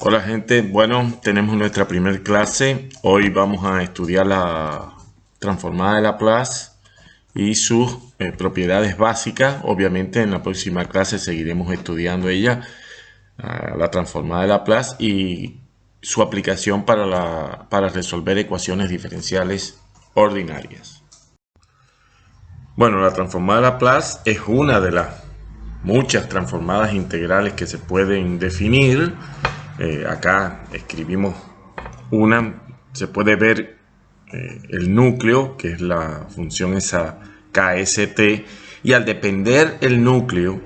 Hola gente, bueno, tenemos nuestra primera clase. Hoy vamos a estudiar la transformada de Laplace y sus propiedades básicas. Obviamente en la próxima clase seguiremos estudiando ella, la transformada de Laplace y su aplicación para resolver ecuaciones diferenciales ordinarias. Bueno, la transformada de Laplace es una de las muchas transformadas integrales que se pueden definir. Acá escribimos una, se puede ver el núcleo, que es la función esa KST, y al depender el núcleo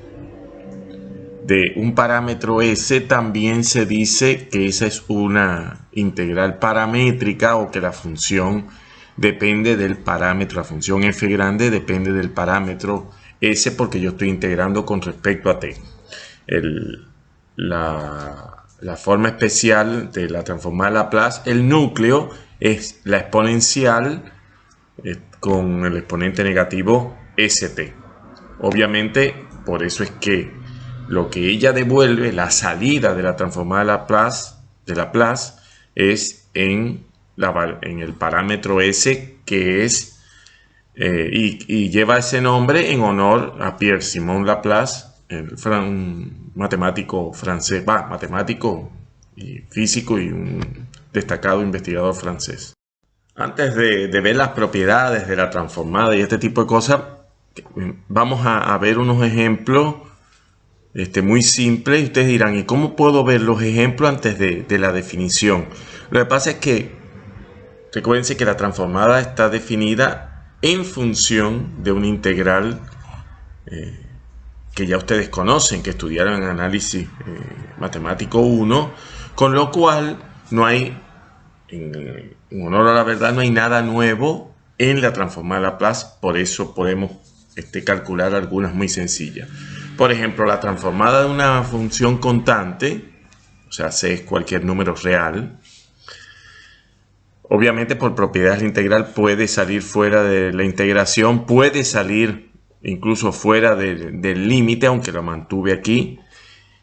de un parámetro S, también se dice que esa es una integral paramétrica o que la función depende del parámetro, la función f grande depende del parámetro S porque yo estoy integrando con respecto a t. La forma especial de la transformada de Laplace, el núcleo es la exponencial con el exponente negativo st. Obviamente, por eso es que lo que ella devuelve, la salida de la transformada de Laplace es en el parámetro s, que es y lleva ese nombre en honor a Pierre-Simon Laplace, un matemático francés, matemático y físico y un destacado investigador francés. Antes de ver las propiedades de la transformada y este tipo de cosas, vamos a ver unos ejemplos muy simples. Y ustedes dirán, ¿y cómo puedo ver los ejemplos antes de la definición? Lo que pasa es que recuérdense que la transformada está definida en función de una integral que ya ustedes conocen, que estudiaron en análisis matemático 1, con lo cual no hay, en honor a la verdad, no hay nada nuevo en la transformada de Laplace, por eso podemos calcular algunas muy sencillas. Por ejemplo, la transformada de una función constante, o sea, C es cualquier número real. Obviamente, por propiedades de la integral puede salir fuera de la integración, puede salir incluso fuera del límite, aunque lo mantuve aquí.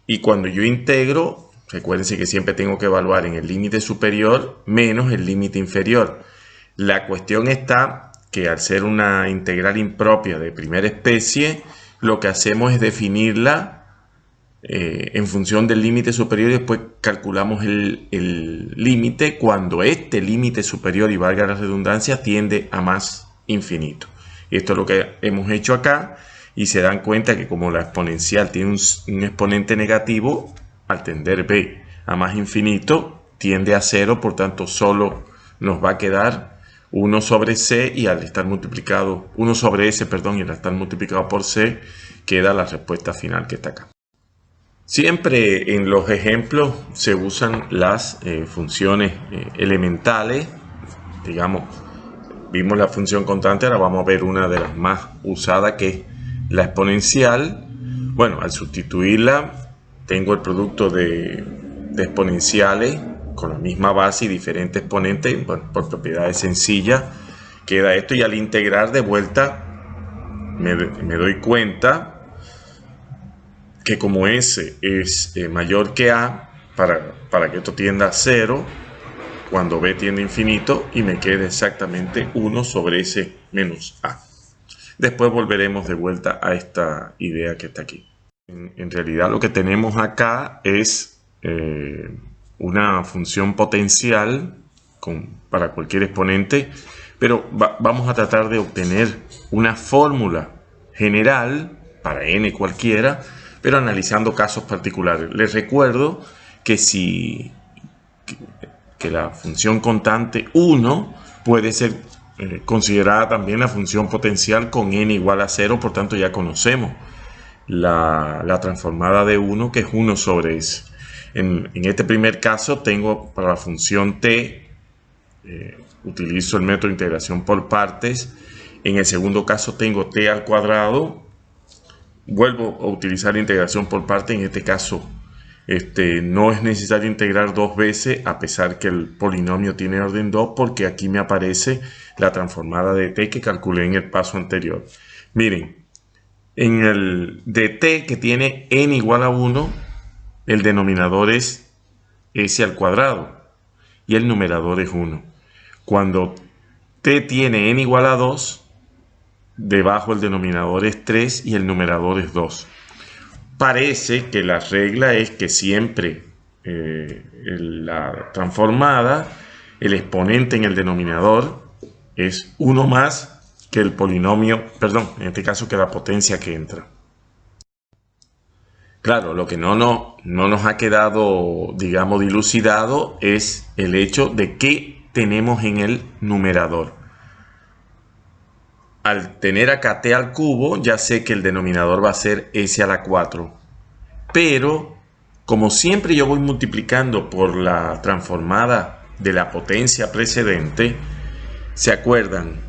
Y cuando yo integro, recuérdense que siempre tengo que evaluar en el límite superior menos el límite inferior. La cuestión está que al ser una integral impropia de primera especie, lo que hacemos es definirla en función del límite superior y después calculamos el límite cuando este límite superior, y valga la redundancia, tiende a más infinito. Y esto es lo que hemos hecho acá, y se dan cuenta que como la exponencial tiene un exponente negativo, al tender b a más infinito, tiende a 0, por tanto solo nos va a quedar 1 sobre c, y al estar multiplicado, 1 sobre s, perdón, y al estar multiplicado por c, queda la respuesta final que está acá. Siempre en los ejemplos se usan las funciones elementales. Digamos, vimos la función constante, ahora vamos a ver una de las más usadas, que es la exponencial. Bueno, al sustituirla tengo el producto de exponenciales con la misma base y diferentes exponentes. Bueno, por propiedades sencillas queda esto, y al integrar de vuelta me doy cuenta que como S es mayor que A, para que esto tienda a 0, cuando B tiende a infinito, y me quede exactamente 1 sobre S menos A. Después volveremos de vuelta a esta idea que está aquí. En realidad lo que tenemos acá es una función potencial para cualquier exponente, pero vamos a tratar de obtener una fórmula general para n cualquiera, pero analizando casos particulares. Les recuerdo que que la función constante 1 puede ser considerada también la función potencial con n igual a 0, por tanto ya conocemos la transformada de 1, que es 1 sobre s. En este primer caso tengo para la función t, utilizo el método de integración por partes. En el segundo caso tengo t al cuadrado, vuelvo a utilizar integración por partes. En este caso no es necesario integrar dos veces, a pesar que el polinomio tiene orden 2, porque aquí me aparece la transformada de t que calculé en el paso anterior. Miren, en el de t, que tiene n igual a 1, el denominador es s al cuadrado y el numerador es 1. Cuando t tiene n igual a 2, debajo el denominador es 3 y el numerador es 2. Parece que la regla es que siempre la transformada, el exponente en el denominador es 1 más que el polinomio, perdón, en este caso que la potencia que entra. Claro, lo que no nos ha quedado, digamos, dilucidado es el hecho de qué tenemos en el numerador. Al tener acá t al cubo, ya sé que el denominador va a ser s a la 4. Pero, como siempre yo voy multiplicando por la transformada de la potencia precedente, ¿se acuerdan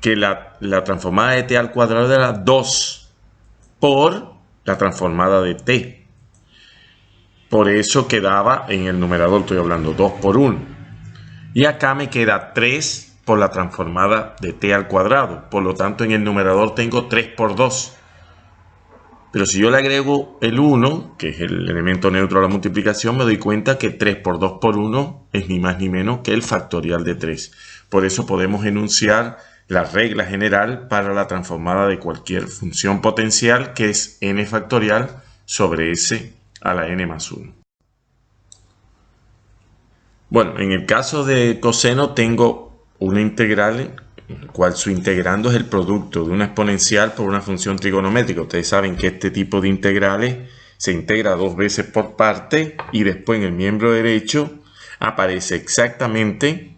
que la transformada de t al cuadrado era 2 por la transformada de t? Por eso quedaba en el numerador, estoy hablando 2 por 1. Y acá me queda 3 por la transformada de t al cuadrado. Por lo tanto, en el numerador tengo 3 por 2. Pero si yo le agrego el 1, que es el elemento neutro a la multiplicación, me doy cuenta que 3 por 2 por 1 es ni más ni menos que el factorial de 3. Por eso podemos enunciar la regla general para la transformada de cualquier función potencial, que es n factorial sobre s a la n más 1. Bueno, en el caso de coseno tengo una integral en el cual su integrando es el producto de una exponencial por una función trigonométrica. Ustedes saben que este tipo de integrales se integra 2 veces por parte y después en el miembro derecho aparece exactamente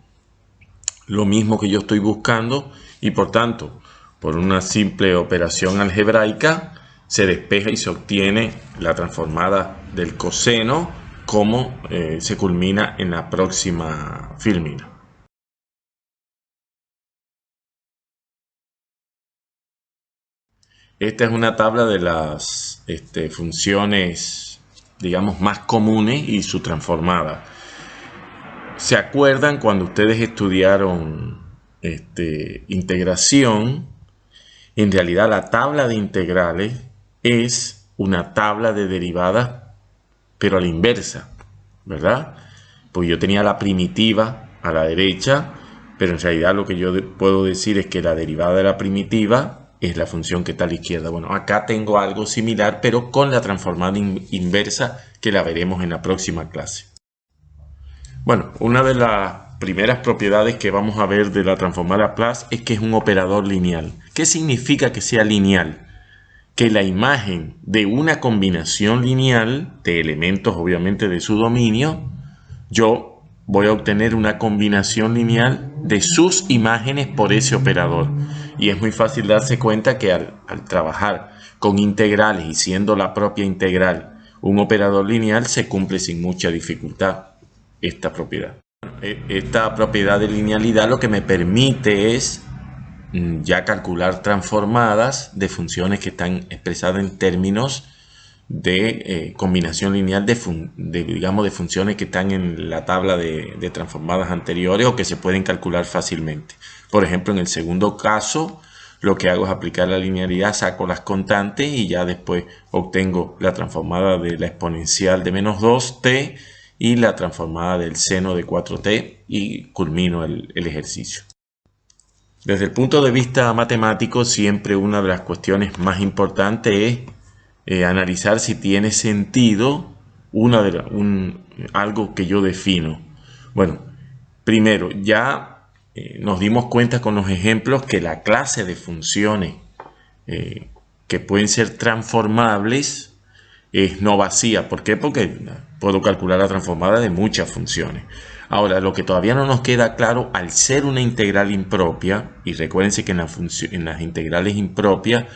lo mismo que yo estoy buscando y por tanto, por una simple operación algebraica, se despeja y se obtiene la transformada del coseno como se culmina en la próxima filmina. Esta es una tabla de las funciones, digamos, más comunes y su transformada. ¿Se acuerdan cuando ustedes estudiaron integración? En realidad la tabla de integrales es una tabla de derivadas, pero a la inversa, ¿verdad? Pues yo tenía la primitiva a la derecha, pero en realidad lo que yo puedo decir es que la derivada de la primitiva es la función que está a la izquierda. Bueno, acá tengo algo similar, pero con la transformada inversa que la veremos en la próxima clase. Bueno, una de las primeras propiedades que vamos a ver de la transformada Laplace es que es un operador lineal. ¿Qué significa que sea lineal? Que la imagen de una combinación lineal de elementos, obviamente, de su dominio, yo voy a obtener una combinación lineal de sus imágenes por ese operador. Y es muy fácil darse cuenta que al trabajar con integrales y siendo la propia integral un operador lineal, se cumple sin mucha dificultad esta propiedad. Esta propiedad de linealidad lo que me permite es ya calcular transformadas de funciones que están expresadas en términos de combinación lineal digamos, de funciones que están en la tabla de transformadas anteriores o que se pueden calcular fácilmente. Por ejemplo, en el segundo caso, lo que hago es aplicar la linealidad, saco las constantes y ya después obtengo la transformada de la exponencial de menos 2t y la transformada del seno de 4t y culmino el ejercicio. Desde el punto de vista matemático, siempre una de las cuestiones más importantes es analizar si tiene sentido algo que yo defino. Bueno, primero, ya nos dimos cuenta con los ejemplos que la clase de funciones que pueden ser transformables es no vacía. ¿Por qué? Porque puedo calcular la transformada de muchas funciones. Ahora, lo que todavía no nos queda claro, al ser una integral impropia, y recuérdense que en las integrales impropias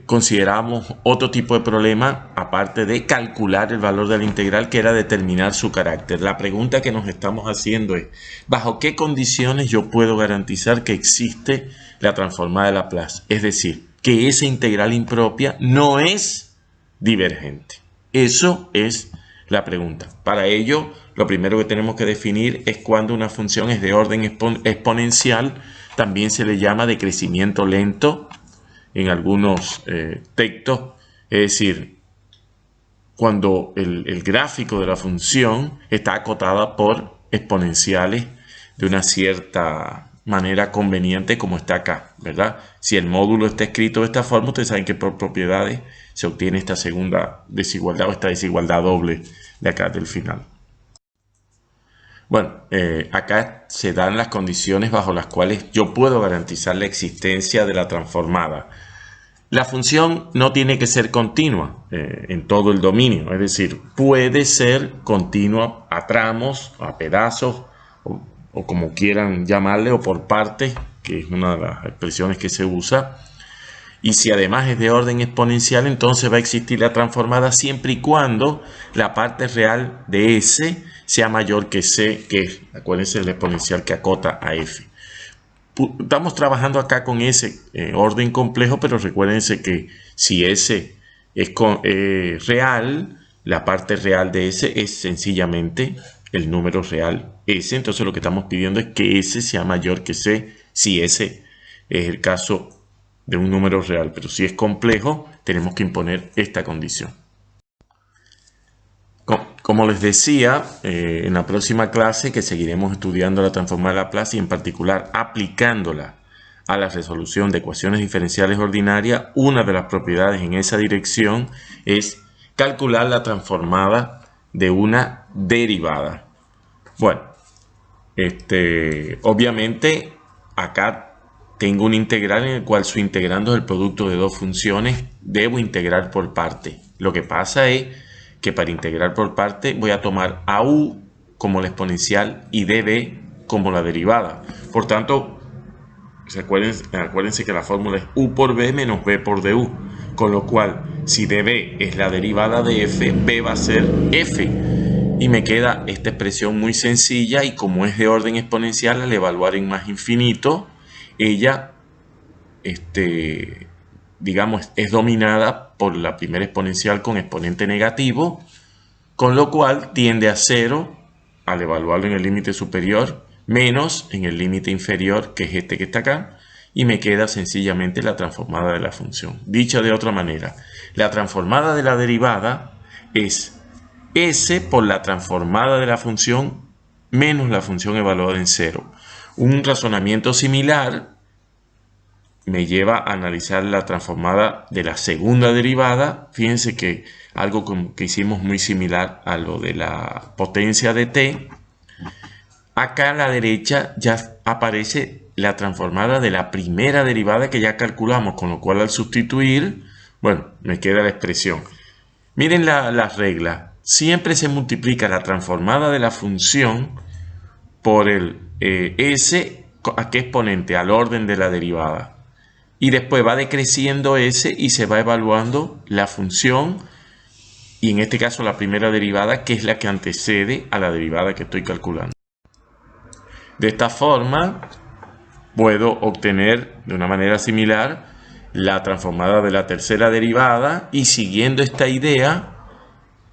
consideramos otro tipo de problema, aparte de calcular el valor de la integral, que era determinar su carácter. La pregunta que nos estamos haciendo es, ¿bajo qué condiciones yo puedo garantizar que existe la transformada de Laplace? Es decir, que esa integral impropia no es divergente. Eso es la pregunta. Para ello, lo primero que tenemos que definir es cuando una función es de orden exponencial. También se le llama de crecimiento lento en algunos textos. Es decir, cuando el gráfico de la función está acotada por exponenciales de una cierta manera conveniente como está acá, ¿verdad? Si el módulo está escrito de esta forma, ustedes saben que por propiedades se obtiene esta segunda desigualdad o esta desigualdad doble de acá del final. Bueno, acá se dan las condiciones bajo las cuales yo puedo garantizar la existencia de la transformada. La función no tiene que ser continua en todo el dominio, es decir, puede ser continua a tramos, a pedazos, o como quieran llamarle, o por partes, que es una de las expresiones que se usa. Y si además es de orden exponencial, entonces va a existir la transformada siempre y cuando la parte real de S sea mayor que C, que es, acuérdense, el exponencial que acota a F. Estamos trabajando acá con ese orden complejo, pero recuérdense que si S es real, la parte real de S es sencillamente el número real S. Entonces lo que estamos pidiendo es que S sea mayor que C, si S es el caso de un número real. Pero si es complejo, tenemos que imponer esta condición. Como les decía, en la próxima clase que seguiremos estudiando la transformada de Laplace y en particular aplicándola a la resolución de ecuaciones diferenciales ordinarias, una de las propiedades en esa dirección es calcular la transformada de una derivada. Bueno, obviamente acá tengo un integral en el cual su integrando es el producto de dos funciones, debo integrar por parte. Lo que pasa es que para integrar por parte voy a tomar a u como la exponencial y db como la derivada. Por tanto, acuérdense que la fórmula es u por b menos b por du. Con lo cual, si db es la derivada de f, b va a ser f. Y me queda esta expresión muy sencilla y como es de orden exponencial, al evaluar en más infinito, ella, digamos, es dominada por la primera exponencial con exponente negativo, con lo cual tiende a 0 al evaluarlo en el límite superior, menos en el límite inferior, que es este que está acá, y me queda sencillamente la transformada de la función. Dicho de otra manera, la transformada de la derivada es S por la transformada de la función menos la función evaluada en 0. Un razonamiento similar me lleva a analizar la transformada de la segunda derivada. Fíjense que algo que hicimos muy similar a lo de la potencia de t. Acá a la derecha ya aparece la transformada de la primera derivada que ya calculamos, con lo cual al sustituir, bueno, me queda la expresión. Miren la regla. Siempre se multiplica la transformada de la función por el s, ¿a qué exponente? Al orden de la derivada. Y después va decreciendo s y se va evaluando la función, y en este caso la primera derivada, que es la que antecede a la derivada que estoy calculando. De esta forma puedo obtener de una manera similar la transformada de la tercera derivada, y siguiendo esta idea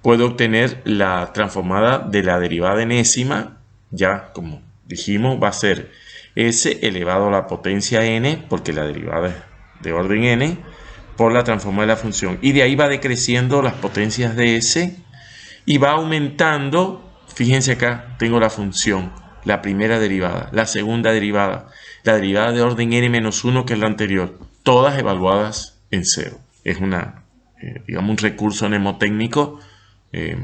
puedo obtener la transformada de la derivada enésima. Ya como dijimos, va a ser s elevado a la potencia n, porque la derivada es de orden n, por la transformada de la función. Y de ahí va decreciendo las potencias de s y va aumentando. Fíjense acá, tengo la función, la primera derivada, la segunda derivada, la derivada de orden n-1, que es la anterior, todas evaluadas en 0. Es digamos, un recurso mnemotécnico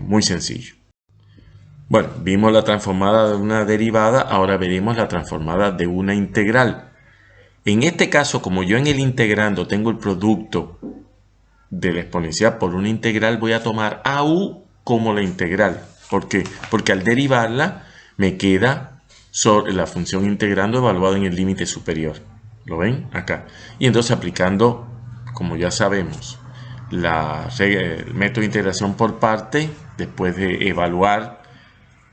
muy sencillo. Bueno, vimos la transformada de una derivada, ahora veremos la transformada de una integral. En este caso, como yo en el integrando tengo el producto de la exponencial por una integral, voy a tomar a u como la integral. ¿Por qué? Porque al derivarla me queda sobre la función integrando evaluada en el límite superior. ¿Lo ven? Acá. Y entonces aplicando, como ya sabemos, el método de integración por parte, después de evaluar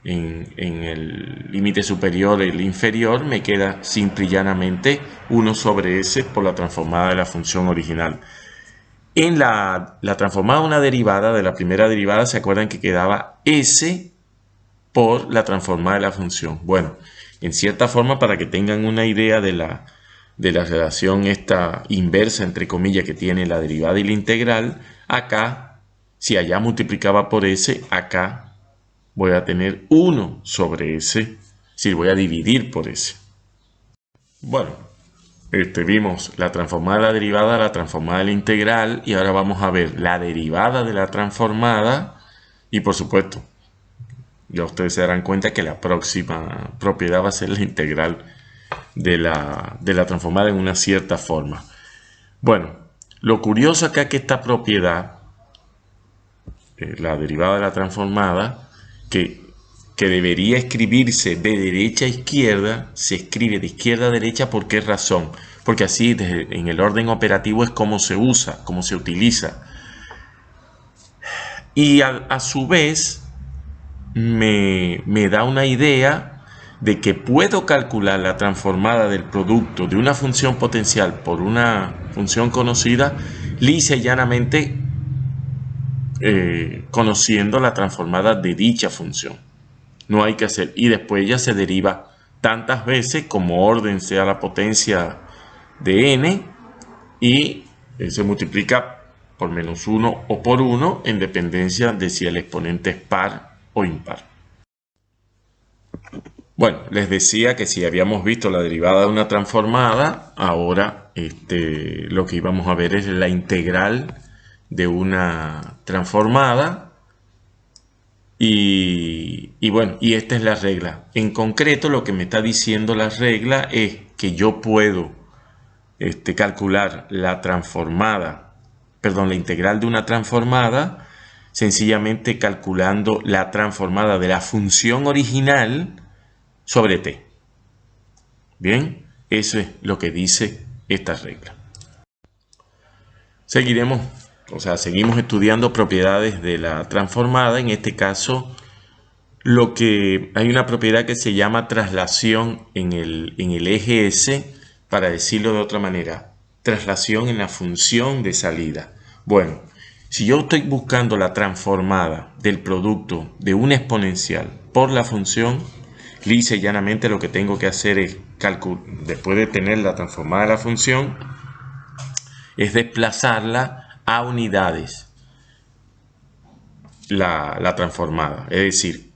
en el límite superior y el inferior, me queda simple y llanamente 1 sobre s por la transformada de la función original. En la transformada de una derivada, de la primera derivada, ¿se acuerdan que quedaba s por la transformada de la función? Bueno, en cierta forma, para que tengan una idea de la relación esta inversa, entre comillas, que tiene la derivada y la integral, acá Si allá multiplicaba por s, acá voy a tener 1 sobre s, si voy a dividir por s. Bueno, vimos la transformada de la derivada, la transformada de la integral, y ahora vamos a ver la derivada de la transformada, y por supuesto, ya ustedes se darán cuenta que la próxima propiedad va a ser la integral de la transformada en una cierta forma. Bueno, lo curioso acá es que esta propiedad, la derivada de la transformada, que debería escribirse de derecha a izquierda, se escribe de izquierda a derecha. ¿Por qué razón? Porque así en el orden operativo es como se usa, como se utiliza. Y a su vez me da una idea de que puedo calcular la transformada del producto de una función potencial por una función conocida lisa y llanamente conociendo la transformada de dicha función. No hay que hacer, y después ella se deriva tantas veces como orden sea la potencia de n, y se multiplica por menos 1 o por 1 en dependencia de si el exponente es par o impar. Bueno, les decía que si habíamos visto la derivada de una transformada, ahora lo que íbamos a ver es la integral de una transformada. Y bueno, y esta es la regla. En concreto, lo que me está diciendo la regla es que yo puedo calcular la transformada, perdón, la integral de una transformada, sencillamente calculando la transformada de la función original sobre t. Bien, eso es lo que dice esta regla. Seguimos estudiando propiedades de la transformada. En este caso, hay una propiedad que se llama traslación en el eje S, para decirlo de otra manera, traslación en la función de salida. Bueno, si yo estoy buscando la transformada del producto de una exponencial por la función, lisa y llanamente lo que tengo que hacer es después de tener la transformada de la función, es desplazarla a unidades, la transformada. Es decir,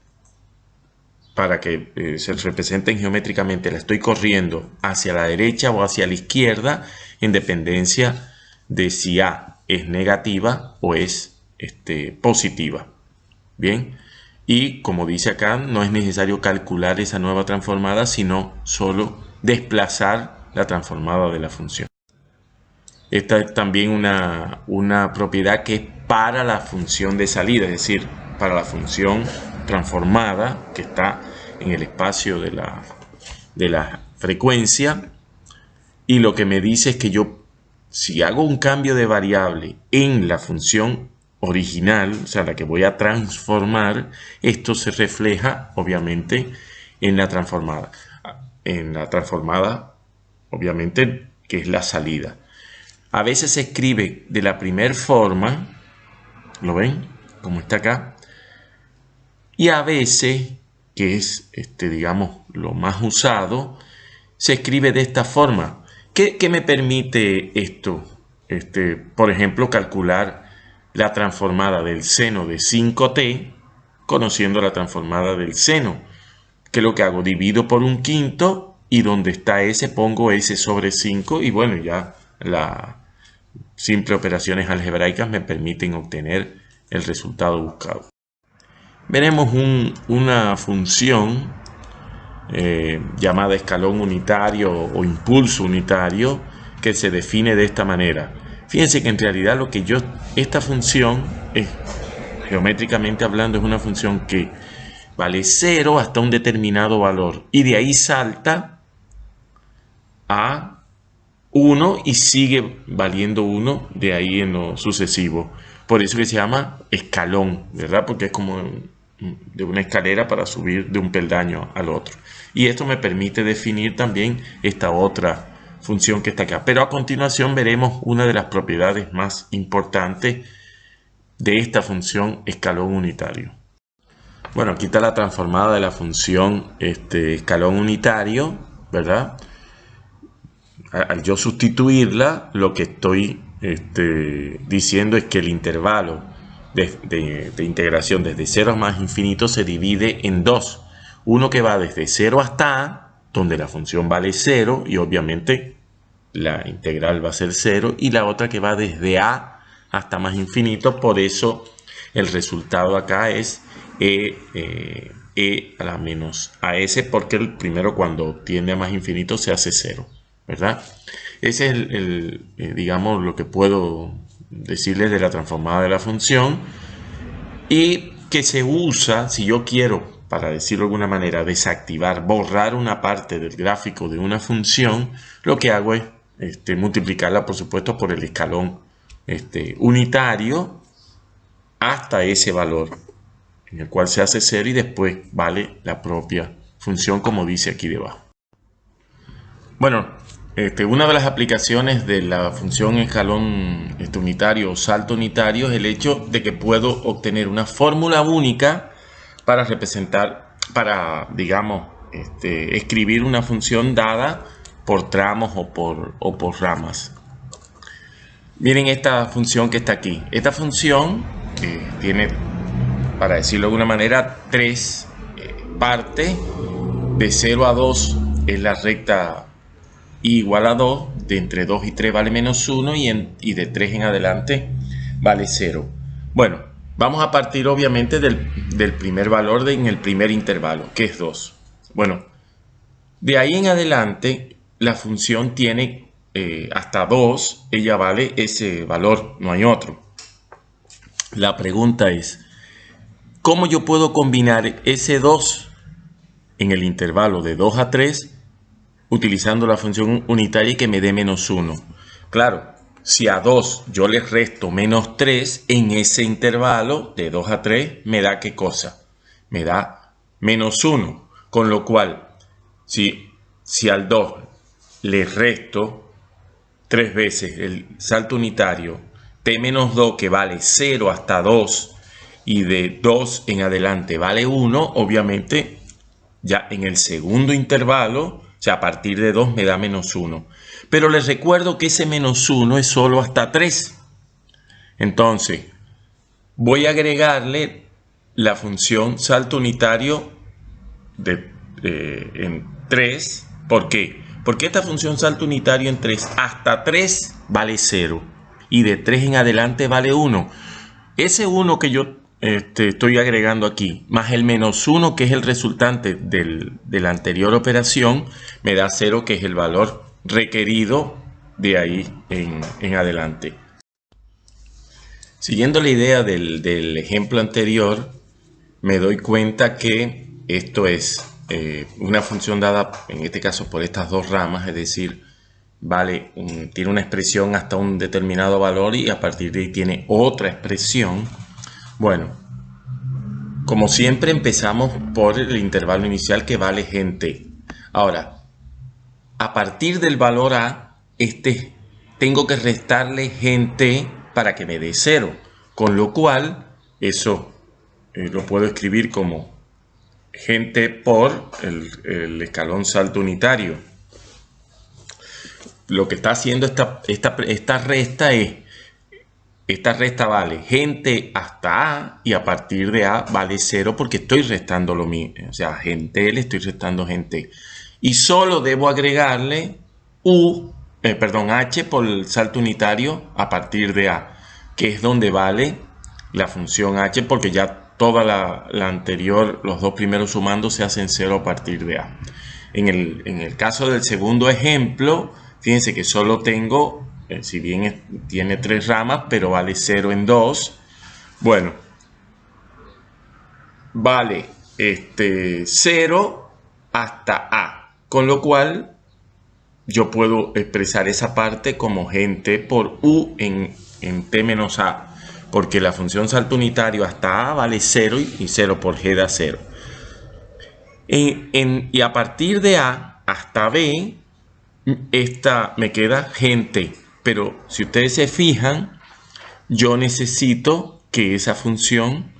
para que se representen geométricamente, la estoy corriendo hacia la derecha o hacia la izquierda en dependencia de si A es negativa o es positiva. Bien, y como dice acá, no es necesario calcular esa nueva transformada, sino solo desplazar la transformada de la función. Esta es también una propiedad que es para la función de salida, es decir, para la función transformada que está en el espacio de la frecuencia. Y lo que me dice es que yo, si hago un cambio de variable en la función original, o sea, la que voy a transformar, esto se refleja obviamente en la transformada. En la transformada, obviamente, que es la salida. A veces se escribe de la primera forma, ¿lo ven? Como está acá. Y a veces, que es, digamos, lo más usado, se escribe de esta forma. ¿Qué me permite esto? Por ejemplo, calcular la transformada del seno de 5t, conociendo la transformada del seno. ¿Qué es lo que hago? Divido por 1/5 y donde está s pongo s sobre 5 y bueno, ya las simples operaciones algebraicas me permiten obtener el resultado buscado. Veremos una función llamada escalón unitario o impulso unitario que se define de esta manera. Fíjense que en realidad esta función es, geométricamente hablando, es una función que vale 0 hasta un determinado valor y de ahí salta a 1 y sigue valiendo 1 de ahí en lo sucesivo. Por eso que se llama escalón, ¿verdad? Porque es como de una escalera para subir de un peldaño al otro. Y esto me permite definir también esta otra función que está acá. Pero a continuación veremos una de las propiedades más importantes de esta función escalón unitario. Bueno, aquí está la transformada de la función escalón unitario, ¿verdad? Al yo sustituirla, lo que estoy diciendo es que el intervalo de integración desde 0 a más infinito se divide en dos. Uno que va desde 0 hasta a, donde la función vale 0 y obviamente la integral va a ser 0, y la otra que va desde a hasta más infinito. Por eso el resultado acá es e a la menos as, porque el primero cuando tiende a más infinito se hace 0, ¿verdad? Ese es digamos, lo que puedo decirles de la transformada de la función, y que se usa si yo quiero, para decirlo de alguna manera, desactivar, borrar una parte del gráfico de una función. Lo que hago es multiplicarla, por supuesto, por el escalón unitario hasta ese valor, en el cual se hace 0 y después vale la propia función, como dice aquí debajo. Bueno, una de las aplicaciones de la función escalón unitario o salto unitario es el hecho de que puedo obtener una fórmula única para representar, digamos, escribir una función dada por tramos o por ramas. Miren esta función que está aquí. Esta función tiene, para decirlo de alguna manera, tres partes. De 0 a 2 es la recta y igual a 2, de entre 2 y 3 vale menos 1 y de 3 en adelante vale 0. Bueno, vamos a partir obviamente del primer valor en el primer intervalo, que es 2. Bueno, de ahí en adelante la función tiene hasta 2, ella vale ese valor, no hay otro. La pregunta es, ¿cómo yo puedo combinar ese 2 en el intervalo de 2 a 3 utilizando la función unitaria y que me dé menos 1? Claro, si a 2 yo le resto menos 3, en ese intervalo de 2 a 3 me da ¿qué cosa? Me da menos 1. Con lo cual, si al 2 le resto 3 veces el salto unitario t menos 2, que vale 0 hasta 2, y de 2 en adelante vale 1, obviamente ya en el segundo intervalo, o sea, a partir de 2 me da menos 1. Pero les recuerdo que ese menos 1 es solo hasta 3. Entonces, voy a agregarle la función salto unitario en 3. ¿Por qué? Porque esta función salto unitario en 3 hasta 3 vale 0. Y de 3 en adelante vale 1. Ese 1 que yo estoy agregando aquí, más el menos 1 que es el resultante de la anterior operación, me da 0, que es el valor requerido de ahí en adelante. Siguiendo la idea del ejemplo anterior, me doy cuenta que esto es una función dada, en este caso por estas dos ramas, es decir, tiene una expresión hasta un determinado valor y a partir de ahí tiene otra expresión. Bueno, como siempre empezamos por el intervalo inicial que vale gen t. Ahora, a partir del valor a, tengo que restarle gen t para que me dé 0. Con lo cual, eso lo puedo escribir como gen t por el escalón salto unitario. Lo que está haciendo esta resta es, esta resta vale gen t hasta a, y a partir de a vale 0 porque estoy restando lo mismo. O sea, gen t le estoy restando gen t. Y solo debo agregarle h por el salto unitario a partir de a, que es donde vale la función h, porque ya toda la anterior, los dos primeros sumandos se hacen 0 a partir de a. En el caso del segundo ejemplo, fíjense que solo tengo, si bien tiene 3 ramas, pero vale 0 en 2. Bueno, vale 0 hasta a. Con lo cual, yo puedo expresar esa parte como gen t por u en t menos a. Porque la función salto unitario hasta a vale 0 y 0 por g da 0. Y a partir de a hasta b, me queda gen t. Pero si ustedes se fijan, yo necesito que esa función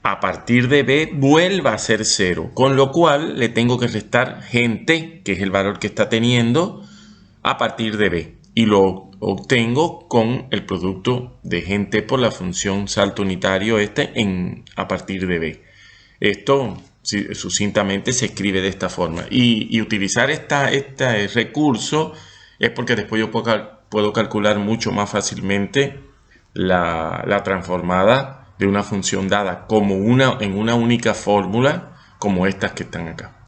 a partir de b vuelva a ser 0. Con lo cual le tengo que restar gen t, que es el valor que está teniendo, a partir de b. y lo obtengo con el producto de gen T por la función salto unitario a partir de B. Esto sucintamente se escribe de esta forma. Y utilizar este recurso es porque después yo puedo calcular mucho más fácilmente la transformada de una función dada como en una única fórmula, como estas que están acá.